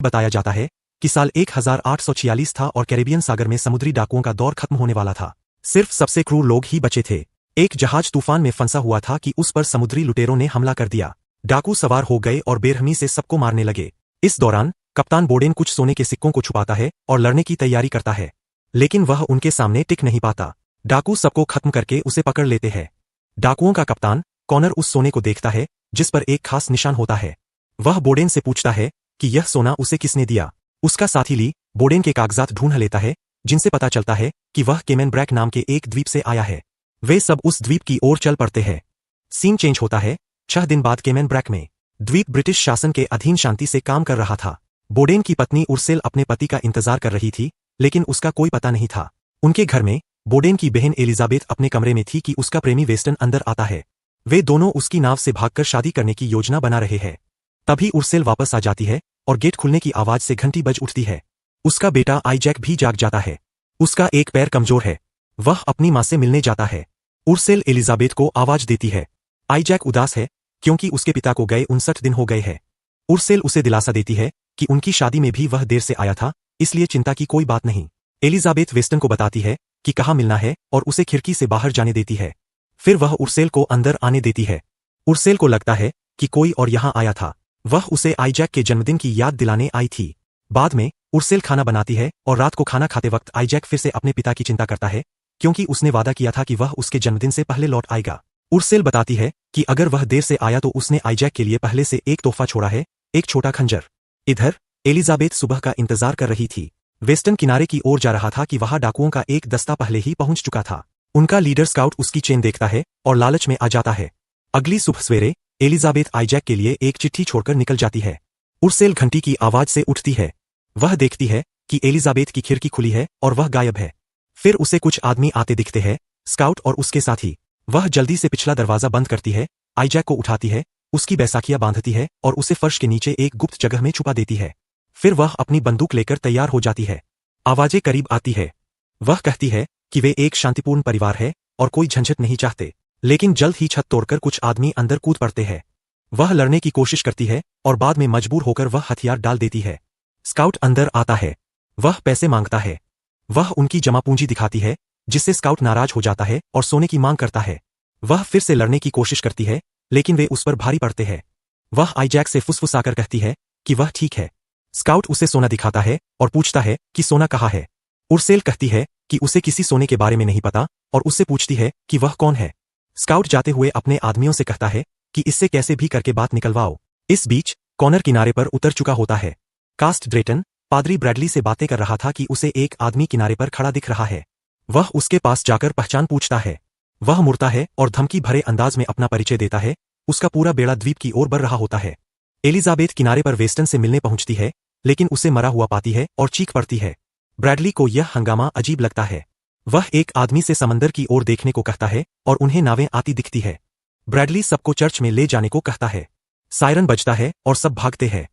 बताया जाता है कि साल 1846 था और कैरेबियन सागर में समुद्री डाकुओं का दौर खत्म होने वाला था। सिर्फ सबसे क्रूर लोग ही बचे थे। एक जहाज तूफान में फंसा हुआ था कि उस पर समुद्री लुटेरों ने हमला कर दिया। डाकू सवार हो गए और बेरहमी से सबको मारने लगे। इस दौरान कप्तान बोडेन कुछ सोने के सिक्कों को छुपाता है और लड़ने की तैयारी करता है, लेकिन वह उनके सामने टिक नहीं पाता। डाकू सबको खत्म करके उसे पकड़ लेते हैं। डाकुओं का कप्तान कॉनर उस सोने को देखता है जिस पर एक खास निशान होता है। वह बोडेन से पूछता है कि यह सोना उसे किसने दिया। उसका साथी ली बोडेन के कागजात ढूंढ लेता है जिनसे पता चलता है कि वह केमेन ब्रैक नाम के एक द्वीप से आया है। वे सब उस द्वीप की ओर चल पड़ते हैं। सीन चेंज होता है 6 दिन बाद केमेन ब्रैक में। द्वीप ब्रिटिश शासन के अधीन शांति से काम कर रहा था। बोडेन की पत्नी उर्सेल अपने पति का इंतजार कर रही थी, लेकिन उसका कोई पता नहीं था। उनके घर में बोडेन की बहन एलिजाबेथ अपने कमरे में थी कि उसका प्रेमी वेस्टन अंदर आता है। वे दोनों उसकी नाव से भागकर शादी करने की योजना बना रहे हैं। तभी उर्सेल वापस आ जाती है और गेट खुलने की आवाज से घंटी बज उठती है। उसका बेटा आईजैक भी जाग जाता है। उसका एक पैर कमजोर है। वह अपनी मां से मिलने जाता है। उर्सेल एलिजाबेथ को आवाज देती है। आईजैक उदास है क्योंकि उसके पिता को गए 59 दिन हो गए हैं। उर्सेल उसे दिलासा देती है कि उनकी शादी में भी वह देर से आया था, इसलिए चिंता की कोई बात नहीं। एलिजाबेथ वेस्टन को बताती है कि कहाँ मिलना है और उसे खिड़की से बाहर जाने देती है। फिर वह उर्सेल को अंदर आने देती है। उर्सेल को लगता है कि कोई और यहाँ आया था। वह उसे आईजैक के जन्मदिन की याद दिलाने आई थी। बाद में उर्सेल खाना बनाती है और रात को खाना खाते वक्त आईजैक फिर से अपने पिता की चिंता करता है, क्योंकि उसने वादा किया था कि वह उसके जन्मदिन से पहले लौट आएगा। उर्सेल बताती है कि अगर वह देर से आया तो उसने आईजैक के लिए पहले से एक तोहफा छोड़ा है, एक छोटा खंजर। इधर एलिजाबेथ सुबह का इंतजार कर रही थी। वेस्टर्न किनारे की ओर जा रहा था कि वहां डाकुओं का एक दस्ता पहले ही पहुंच चुका था। उनका लीडर स्काउट उसकी चेन देखता है और लालच में आ जाता है। अगली सुबह सवेरे एलिजाबेथ आईजैक के लिए एक चिट्ठी छोड़कर निकल जाती है। उर्सेल घंटी की आवाज से उठती है। वह देखती है कि एलिजाबेथ की खिड़की खुली है और वह गायब है। फिर उसे कुछ आदमी आते दिखते हैं, स्काउट और उसके साथी। वह जल्दी से पिछला दरवाजा बंद करती है, आईजैक को उठाती है, उसकी बैसाखियां बांधती है और उसे फर्श के नीचे एक गुप्त जगह में छुपा देती है। फिर वह अपनी बंदूक लेकर तैयार हो जाती है। आवाजें करीब आती है। वह कहती है कि वे एक शांतिपूर्ण परिवार है और कोई झंझट नहीं चाहते, लेकिन जल्द ही छत तोड़कर कुछ आदमी अंदर कूद पड़ते हैं। वह लड़ने की कोशिश करती है और बाद में मजबूर होकर वह हथियार डाल देती है। स्काउट अंदर आता है। वह पैसे मांगता है। वह उनकी जमा पूंजी दिखाती है, जिससे स्काउट नाराज हो जाता है और सोने की मांग करता है। वह फिर से लड़ने की कोशिश करती है, लेकिन वे उस पर भारी पड़ते हैं। वह आईजैक से फुसफुसाकर कहती है कि वह ठीक है। स्काउट उसे सोना दिखाता है और पूछता है कि सोना कहाँ है। उर्सेल कहती है कि उसे किसी सोने के बारे में नहीं पता और उससे पूछती है कि वह कौन है। स्काउट जाते हुए अपने आदमियों से कहता है कि इससे कैसे भी करके बात निकलवाओ। इस बीच कॉनर किनारे पर उतर चुका होता है। कास्ट ड्रेटन पादरी ब्रैडली से बातें कर रहा था कि उसे एक आदमी किनारे पर खड़ा दिख रहा है। वह उसके पास जाकर पहचान पूछता है। वह मुड़ता है और धमकी भरे अंदाज में अपना परिचय देता है। उसका पूरा बेड़ा द्वीप की ओर बढ़ रहा होता है। एलिजाबेथ किनारे पर वेस्टन से मिलने पहुंचती है, लेकिन उसे मरा हुआ पाती है और चीख पड़ती है। ब्रैडली को यह हंगामा अजीब लगता है। वह एक आदमी से समंदर की ओर देखने को कहता है और उन्हें नावें आती दिखती है। ब्रैडली सबको चर्च में ले जाने को कहता है। सायरन बजता है और सब भागते हैं।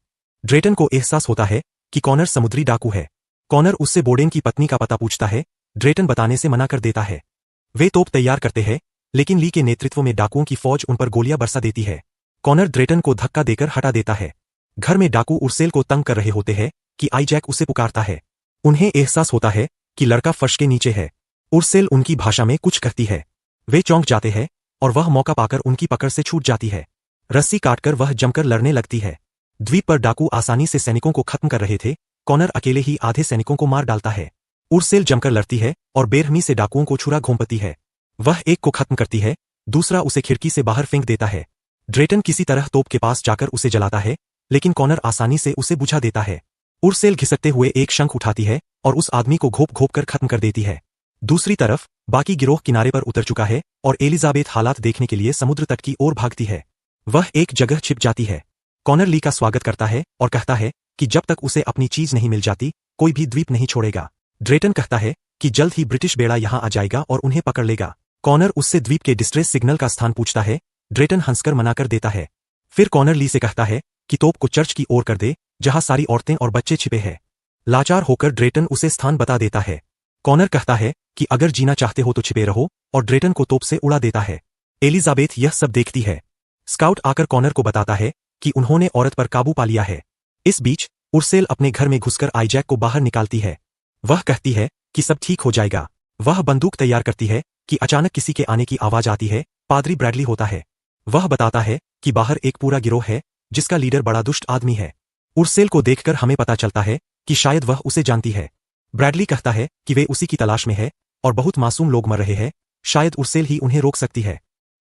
ड्रेटन को एहसास होता है कि कॉनर समुद्री डाकू है। कॉनर उससे बोडेन की पत्नी का पता पूछता है। ड्रेटन बताने से मना कर देता है। वे तोप तैयार करते हैं, लेकिन ली के नेतृत्व में डाकुओं की फौज उन पर गोलियां बरसा देती है। कॉनर ड्रेटन को धक्का देकर हटा देता है। घर में डाकू उर्सेल को तंग कर रहे होते हैं कि आईजैक उसे पुकारता है। उन्हें एहसास होता है कि लड़का फर्श के नीचे है। उर्सेल उनकी भाषा में कुछ कहती है। वे चौंक जाते हैं और वह मौका पाकर उनकी पकड़ से छूट जाती है। रस्सी काटकर वह जमकर लड़ने लगती है। द्वीप पर डाकू आसानी से सैनिकों को खत्म कर रहे थे। कॉनर अकेले ही आधे सैनिकों को मार डालता है। उर्सेल जमकर लड़ती है और बेरहमी से डाकुओं को छुरा घोंपती है। वह एक को खत्म करती है, दूसरा उसे खिड़की से बाहर फेंक देता है। ड्रेटन किसी तरह तोप के पास जाकर उसे जलाता है, लेकिन कॉनर आसानी से उसे बुझा देता है। उर्सेल घिसकते हुए एक शंख उठाती है और उस आदमी को घोप घोप कर खत्म कर देती है। दूसरी तरफ बाकी गिरोह किनारे पर उतर चुका है और एलिजाबेथ हालात देखने के लिए समुद्र तट की ओर भागती है। वह एक जगह छिप जाती है। कॉनर ली का स्वागत करता है और कहता है कि जब तक उसे अपनी चीज नहीं मिल जाती, कोई भी द्वीप नहीं छोड़ेगा। ड्रेटन कहता है कि जल्द ही ब्रिटिश बेड़ा यहां आ जाएगा और उन्हें पकड़ लेगा। कॉनर उससे द्वीप के डिस्ट्रेस सिग्नल का स्थान पूछता है। ड्रेटन हंसकर मना कर देता है। फिर कॉनर ली से कहता है कि तोप को चर्च की ओर कर दे, जहां सारी औरतें और बच्चे छिपे हैं। लाचार होकर ड्रेटन उसे स्थान बता देता है। कॉनर कहता है कि अगर जीना चाहते हो तो छिपे रहो, और ड्रेटन को तोप से उड़ा देता है। एलिजाबेथ यह सब देखती है। स्काउट आकर कॉनर को बताता है कि उन्होंने औरत पर काबू पा लिया है। इस बीच उर्सेल अपने घर में घुसकर आईजैक को बाहर निकालती है। वह कहती है कि सब ठीक हो जाएगा। वह बंदूक तैयार करती है कि अचानक किसी के आने की आवाज आती है। पादरी ब्रैडली होता है। वह बताता है कि बाहर एक पूरा गिरोह है जिसका लीडर बड़ा दुष्ट आदमी है। उर्सेल को देखकर हमें पता चलता है कि शायद वह उसे जानती है। ब्रैडली कहता है कि वे उसी की तलाश में है और बहुत मासूम लोग मर रहे हैं, शायद उर्सेल ही उन्हें रोक सकती है।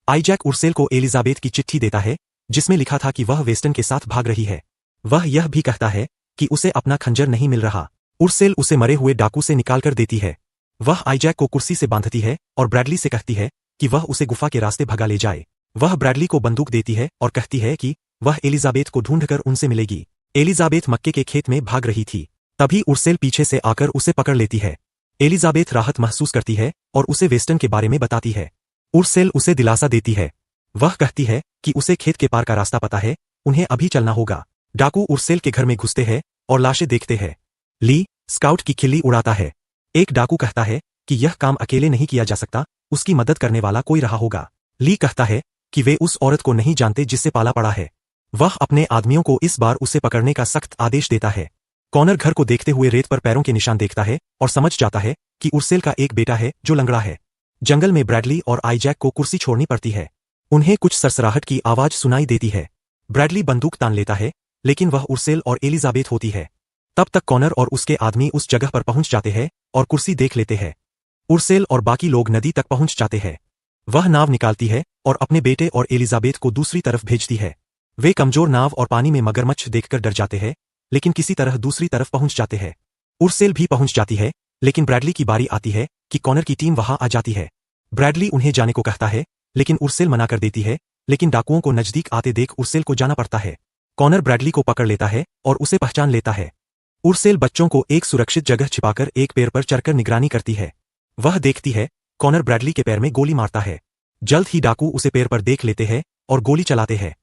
आईजैक उर्सेल को एलिजाबेथ की चिट्ठी देता है जिसमें लिखा था कि वह वेस्टन के साथ भाग रही है। वह यह भी कहता है कि उसे अपना खंजर नहीं मिल रहा। उर्सेल उसे मरे हुए डाकू से निकालकर देती है। वह आईजैक को कुर्सी से बांधती है और ब्रैडली से कहती है कि वह उसे गुफा के रास्ते भगा ले जाए। वह ब्रैडली को बंदूक देती है और कहती है कि वह एलिजाबेथ को ढूंढकर उनसे मिलेगी। एलिजाबेथ मक्के के खेत में भाग रही थी। तभी उर्सेल पीछे से आकर उसे पकड़ लेती है। एलिजाबेथ राहत महसूस करती है और उसे वेस्टन के बारे में बताती है। उर्सेल उसे दिलासा देती है। वह कहती है कि उसे खेत के पार का रास्ता पता है, उन्हें अभी चलना होगा। डाकू उर्सेल के घर में घुसते हैं और लाशें देखते हैं। ली स्काउट की खिल्ली उड़ाता है। एक डाकू कहता है कि यह काम अकेले नहीं किया जा सकता, उसकी मदद करने वाला कोई रहा होगा। ली कहता है कि वे उस औरत को नहीं जानते जिससे पाला पड़ा है। वह अपने आदमियों को इस बार उसे पकड़ने का सख्त आदेश देता है। कॉनर घर को देखते हुए रेत पर पैरों के निशान देखता है और समझ जाता है कि उर्सेल का एक बेटा है जो लंगड़ा है। जंगल में ब्रैडली और आईजैक को कुर्सी छोड़नी पड़ती है। उन्हें कुछ सरसराहट की आवाज सुनाई देती है। ब्रैडली बंदूक तान लेता है, लेकिन वह उर्सेल और एलिजाबेथ होती है। तब तक कॉनर और उसके आदमी उस जगह पर पहुंच जाते हैं और कुर्सी देख लेते हैं। उर्सेल और बाकी लोग नदी तक पहुंच जाते हैं। वह नाव निकालती है और अपने बेटे और एलिजाबेथ को दूसरी तरफ भेजती है। वे कमजोर नाव और पानी में मगरमच्छ देखकर डर जाते हैं, लेकिन किसी तरह दूसरी तरफ पहुंच जाते हैं। उर्सेल भी पहुंच जाती है, लेकिन ब्रैडली की बारी आती है कि कॉनर की टीम वहां आ जाती है। ब्रैडली उन्हें जाने को कहता है, लेकिन उर्सेल मना कर देती है, लेकिन डाकुओं को नजदीक आते देख उर्सेल को जाना पड़ता है। कॉनर ब्रैडली को पकड़ लेता है और उसे पहचान लेता है। उर्सेल बच्चों को एक सुरक्षित जगह छिपाकर एक पेड़ पर चढ़कर निगरानी करती है। वह देखती है कॉनर ब्रैडली के पैर में गोली मारता है। जल्द ही डाकू उसे पैर पर देख लेते हैं और गोली चलाते हैं।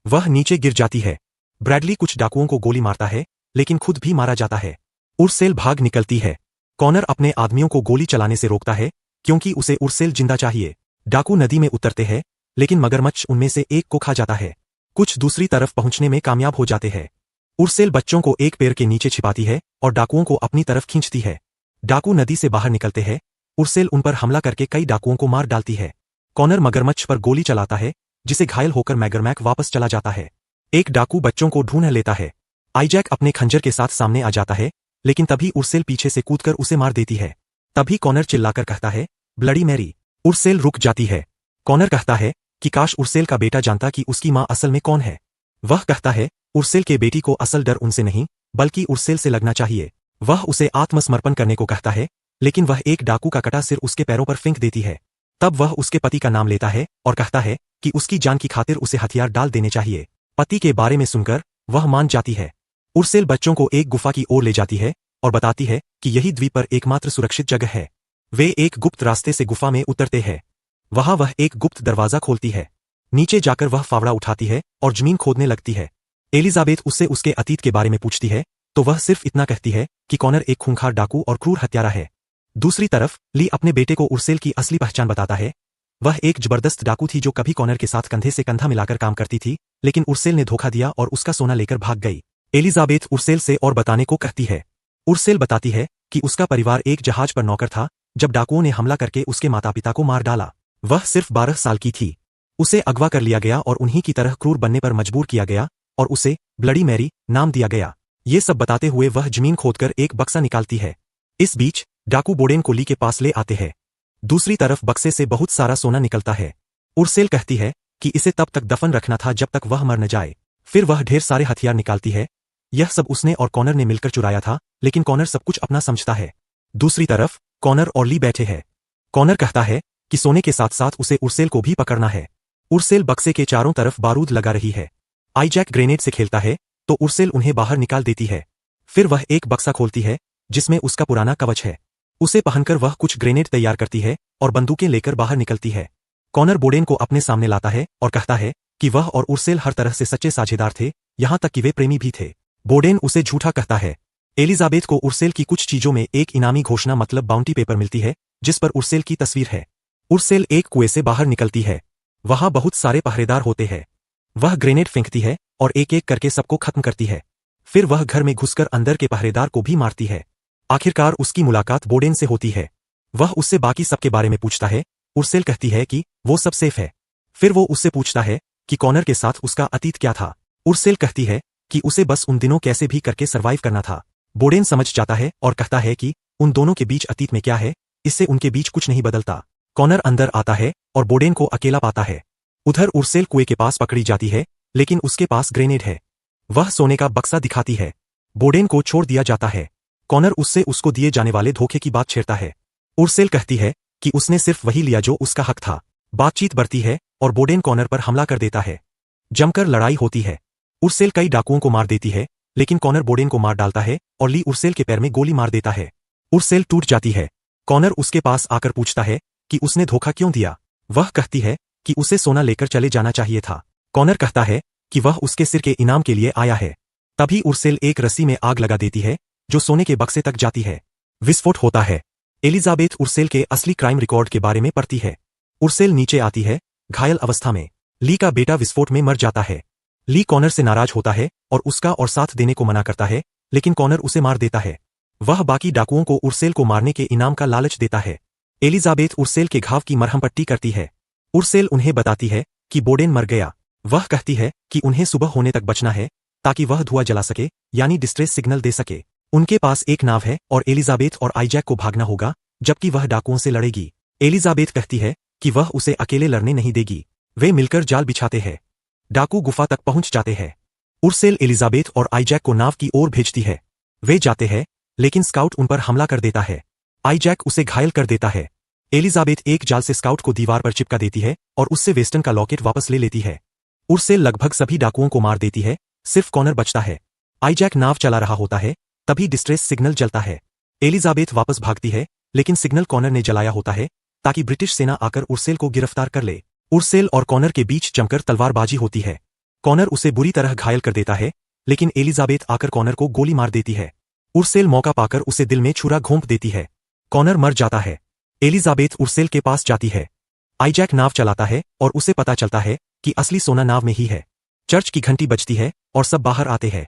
वह नीचे गिर जाती है। ब्रैडली कुछ डाकुओं को गोली मारता है, लेकिन खुद भी मारा जाता है। उर्सेल भाग निकलती है। कॉनर अपने आदमियों को गोली चलाने से रोकता है क्योंकि उसे उर्सेल जिंदा चाहिए। डाकू नदी में उतरते हैं, लेकिन मगरमच्छ उनमें से एक को खा जाता है। कुछ दूसरी तरफ पहुंचने में कामयाब हो जाते हैं। उर्सेल बच्चों को एक पेड़ के नीचे छिपाती है और डाकुओं को अपनी तरफ खींचती है। डाकू नदी से बाहर निकलते हैं। उर्सेल उन पर हमला करके कई डाकुओं को मार डालती है। कॉनर मगरमच्छ पर गोली चलाता है, जिसे घायल होकर मैगरमैक वापस चला जाता है। एक डाकू बच्चों को ढूंढ लेता है। आईजैक अपने खंजर के साथ सामने आ जाता है, लेकिन तभी उर्सेल पीछे से कूदकर उसे मार देती है। तभी कॉनर चिल्लाकर कहता है, ब्लडी मैरी। उर्सेल रुक जाती है। कॉनर कहता है कि काश उर्सेल का बेटा जानता कि उसकी मां असल में कौन है। वह कहता है उर्सेल के बेटी को असल डर उनसे नहीं, बल्कि उर्सेल से लगना चाहिए। वह उसे आत्मसमर्पण करने को कहता है, लेकिन वह एक डाकू का कटा सिर उसके पैरों पर फेंक देती है। तब वह उसके पति का नाम लेता है और कहता है कि उसकी जान की खातिर उसे हथियार डाल देने चाहिए। पति के बारे में सुनकर वह मान जाती है। उर्सेल बच्चों को एक गुफा की ओर ले जाती है और बताती है कि यही द्वीप पर एकमात्र सुरक्षित जगह है। वे एक गुप्त रास्ते से गुफा में उतरते हैं। वहां वह एक गुप्त दरवाजा खोलती है। नीचे जाकर वह फावड़ा उठाती है और जमीन खोदने लगती है। एलिजाबेथ उससे उसके अतीत के बारे में पूछती है, तो वह सिर्फ इतना कहती है कि कॉनर एक खूंखार डाकू और क्रूर हत्यारा है। दूसरी तरफ ली अपने बेटे को उर्सेल की असली पहचान बताता है। वह एक जबरदस्त डाकू थी जो कभी कॉनर के साथ कंधे से कंधा मिलाकर काम करती थी, लेकिन उर्सेल ने धोखा दिया और उसका सोना लेकर भाग गई। एलिजाबेथ उर्सेल से और बताने को कहती है। उर्सेल बताती है कि उसका परिवार एक जहाज पर नौकर था जब डाकुओं ने हमला करके उसके माता पिता को मार डाला। वह सिर्फ 12 साल की थी। उसे अगवा कर लिया गया और उन्हीं की तरह क्रूर बनने पर मजबूर किया गया और उसे ब्लडी मैरी नाम दिया गया। ये सब बताते हुए वह जमीन खोदकर एक बक्सा निकालती है। इस बीच डाकू बोडेन को ली के पास ले आते हैं। दूसरी तरफ बक्से से बहुत सारा सोना निकलता है। उर्सेल कहती है कि इसे तब तक दफन रखना था जब तक वह मर न जाए। फिर वह ढेर सारे हथियार निकालती है। यह सब उसने और कॉनर ने मिलकर चुराया था, लेकिन कॉनर सब कुछ अपना समझता है। दूसरी तरफ कॉनर और ली बैठे हैं। कॉनर कहता है कि सोने के साथ साथ उसे उर्सेल को भी पकड़ना है। उर्सेल बक्से के चारों तरफ बारूद लगा रही है। आईजैक ग्रेनेड से खेलता है तो उर्सेल उन्हें बाहर निकाल देती है। फिर वह एक बक्सा खोलती है जिसमें उसका पुराना कवच है। उसे पहनकर वह कुछ ग्रेनेड तैयार करती है और बंदूकें लेकर बाहर निकलती है। कॉनर बोडेन को अपने सामने लाता है और कहता है कि वह और उर्सेल हर तरह से सच्चे साझेदार थे, यहां तक कि वे प्रेमी भी थे। बोडेन उसे झूठा कहता है। एलिजाबेथ को उर्सेल की कुछ चीजों में एक इनामी घोषणा मतलब बाउंटी पेपर मिलती है, जिस पर उर्सेल की तस्वीर है। उर्सेल एक कुएं से बाहर निकलती है। वहां बहुत सारे पहरेदार होते हैं। वह ग्रेनेड फेंकती है और एक एक करके सबको खत्म करती है। फिर वह घर में घुसकर अंदर के पहरेदार को भी मारती है। आखिरकार उसकी मुलाकात बोडेन से होती है। वह उससे बाकी सबके बारे में पूछता है। उर्सेल कहती है कि वो सब सेफ है। फिर वो उससे पूछता है कि कॉनर के साथ उसका अतीत क्या था। उर्सेल कहती है कि उसे बस उन दिनों कैसे भी करके सरवाइव करना था। बोडेन समझ जाता है और कहता है कि उन दोनों के बीच अतीत में क्या है, इससे उनके बीच कुछ नहीं बदलता। कॉनर अंदर आता है और बोडेन को अकेला पाता है। उधर उर्सेल कुएं के पास पकड़ी जाती है, लेकिन उसके पास ग्रेनेड है। वह सोने का बक्सा दिखाती है। बोडेन को छोड़ दिया जाता है। कॉनर उससे उसको दिए जाने वाले धोखे की बात छेड़ता है। उर्सेल कहती है कि उसने सिर्फ वही लिया जो उसका हक था। बातचीत बढ़ती है और बोडेन कॉनर पर हमला कर देता है। जमकर लड़ाई होती है। उर्सेल कई डाकुओं को मार देती है, लेकिन कॉनर बोडेन को मार डालता है और ली उर्सेल के पैर में गोली मार देता है। उर्सेल टूट जाती है। कॉनर उसके पास आकर पूछता है कि उसने धोखा क्यों दिया। वह कहती है कि उसे सोना लेकर चले जाना चाहिए था। कॉनर कहता है कि वह उसके सिर के इनाम के लिए आया है। तभी उर्सेल एक रस्सी में आग लगा देती है, जो सोने के बक्से तक जाती है। विस्फोट होता है। एलिजाबेथ उर्सेल के असली क्राइम रिकॉर्ड के बारे में पढ़ती है। उर्सेल नीचे आती है, घायल अवस्था में। ली का बेटा विस्फोट में मर जाता है। ली कॉनर से नाराज होता है और उसका और साथ देने को मना करता है, लेकिन कॉनर उसे मार देता है। वह बाकी डाकुओं को उर्सेल को मारने के इनाम का लालच देता है। एलिजाबेथ उर्सेल के घाव की मरहम पट्टी करती है। उर्सेल उन्हें बताती है कि बोडेन मर गया। वह कहती है कि उन्हें सुबह होने तक बचना है, ताकि वह धुआं जला सके, यानी डिस्ट्रेस सिग्नल दे सके। उनके पास एक नाव है और एलिजाबेथ और आईजैक को भागना होगा, जबकि वह डाकुओं से लड़ेगी। एलिजाबेथ कहती है कि वह उसे अकेले लड़ने नहीं देगी। वे मिलकर जाल बिछाते हैं। डाकू गुफा तक पहुंच जाते हैं। उर्सेल एलिजाबेथ और आईजैक को नाव की ओर भेजती है। वे जाते हैं, लेकिन स्काउट उन पर हमला कर देता है। आईजैक उसे घायल कर देता है। एलिजाबेथ एक जाल से स्काउट को दीवार पर चिपका देती है और उससे वेस्टन का लॉकेट वापस ले लेती है। उर्सेल लगभग सभी डाकुओं को मार देती है, सिर्फ कॉनर बचता है। आईजैक नाव चला रहा होता है, तभी डिस्ट्रेस सिग्नल जलता है। एलिजाबेथ वापस भागती है, लेकिन सिग्नल कॉनर ने जलाया होता है, ताकि ब्रिटिश सेना आकर उर्सेल को गिरफ्तार कर ले। उर्सेल और कॉनर के बीच जमकर तलवारबाजी होती है। कॉनर उसे बुरी तरह घायल कर देता है, लेकिन एलिजाबेथ आकर कॉनर को गोली मार देती है। उर्सेल मौका पाकर उसे दिल में छुरा घोंप देती है। कॉनर मर जाता है। एलिजाबेथ उर्सेल के पास जाती है। आईजैक नाव चलाता है और उसे पता चलता है कि असली सोना नाव में ही है। चर्च की घंटी बजती है और सब बाहर आते हैं।